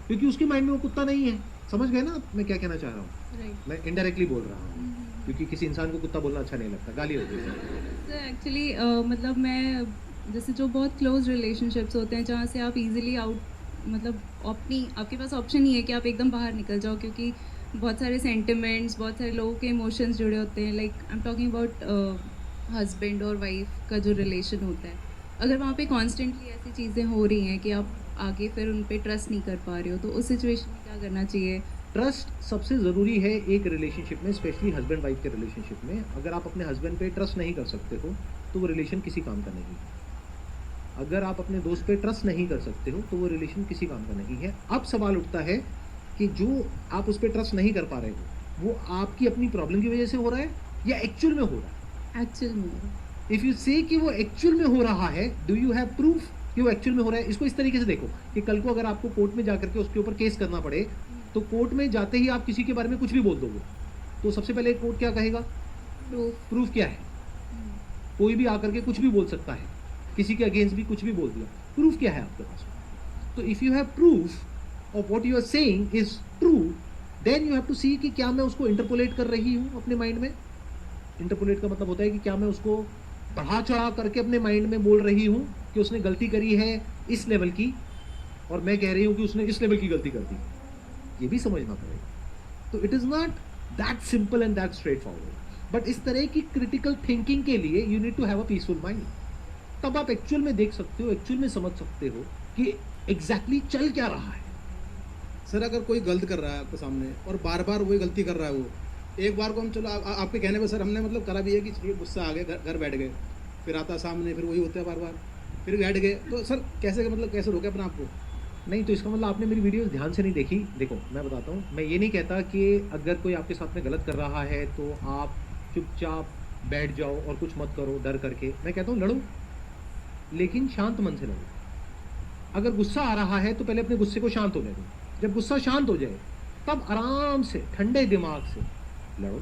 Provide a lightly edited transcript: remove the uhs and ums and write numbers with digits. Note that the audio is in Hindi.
क्योंकि उसके माइंड में वो कुत्ता नहीं है। समझ गए ना मैं क्या कहना चाह रहा हूँ? राइट। मैं इनडायरेक्टली बोल रहा हूँ, क्योंकि किसी इंसान को कुत्ता बोलना अच्छा नहीं लगता, गाली होती है। सर एक्चुअली मतलब मैं जैसे जो बहुत क्लोज रिलेशनशिप्स होते हैं जहाँ से आप इजीली आउट मतलब अपनी आपके पास ऑप्शन नहीं है कि आप एकदम बाहर निकल जाओ, क्योंकि बहुत सारे सेंटिमेंट्स, बहुत सारे लोगों के इमोशंस जुड़े होते हैं। Like I am talking about husband और वाइफ का जो रिलेशन होता है, अगर वहाँ पे कॉन्स्टेंटली ऐसी चीज़ें हो रही हैं कि आप आगे फिर उन पे ट्रस्ट नहीं कर पा रहे हो, तो उस सिचुएशन में क्या करना चाहिए? ट्रस्ट सबसे ज़रूरी है एक रिलेशनशिप में, स्पेशली हस्बैंड वाइफ के रिलेशनशिप में। अगर आप अपने हस्बैंड पे ट्रस्ट नहीं कर सकते हो तो वो रिलेशन किसी काम का नहीं है। अगर आप अपने दोस्त पे ट्रस्ट नहीं कर सकते हो तो वो रिलेशन किसी काम का नहीं है। अब सवाल उठता है कि जो आप उस पर ट्रस्ट नहीं कर पा रहे हो वो आपकी अपनी प्रॉब्लम की वजह से हो रहा है या एक्चुअल में हो रहा है। एक्चुअल में। इफ़ यू से कि वो एक्चुअल में हो रहा है, डू यू हैव प्रूफ कि वो एक्चुअल में हो रहा है? इसको इस तरीके से देखो कि कल को अगर आपको कोर्ट में जाकर के उसके ऊपर केस करना पड़े, तो कोर्ट में जाते ही आप किसी के बारे में कुछ भी बोल दोगे तो सबसे पहले कोर्ट क्या कहेगा? प्रूफ। प्रूफ क्या है? कोई भी आकर के कुछ भी बोल सकता है, किसी के अगेंस्ट भी कुछ भी बोल दिया। प्रूफ क्या है आपके पास? तो if you have proof of what you are saying is true, then you have to see कि क्या मैं उसको इंटरपोलेट कर रही हूँ अपने माइंड में। इंटरपोलेट का मतलब होता है कि क्या मैं उसको बढ़ा चढ़ा करके अपने माइंड में बोल रही हूँ कि उसने गलती करी है इस लेवल की, और मैं कह रही हूँ कि उसने इस लेवल की गलती कर दी। ये भी समझना पड़ेगा। तो it is not that simple and that straightforward. But इस तरह की क्रिटिकल थिंकिंग के लिए you need to have a peaceful mind. तब आप एक्चुअल में देख सकते हो, एक्चुअल में समझ सकते हो कि एग्जैक्टली चल क्या रहा है। सर अगर कोई गलत कर रहा है आपके सामने और बार बार वही गलती कर रहा है, वो एक बार को हम चलो आपके कहने पे सर हमने मतलब करा भी है कि चलिए गुस्सा आ गया, घर बैठ गए, फिर आता सामने, फिर वही होता है बार बार, फिर बैठ गए, तो सर कैसे मतलब कैसे रोके अपने आप को? नहीं तो इसका मतलब आपने मेरी वीडियोस ध्यान से नहीं देखी। देखो मैं बताता हूँ, मैं ये नहीं कहता कि अगर कोई आपके साथ में गलत कर रहा है तो आप चुपचाप बैठ जाओ और कुछ मत करो डर करके। मैं कहता हूँ लड़ो, लेकिन शांत मन से लड़ो। अगर गुस्सा आ रहा है तो पहले अपने गुस्से को शांत होने दो। जब गुस्सा शांत हो जाए तब आराम से ठंडे दिमाग से लड़ो।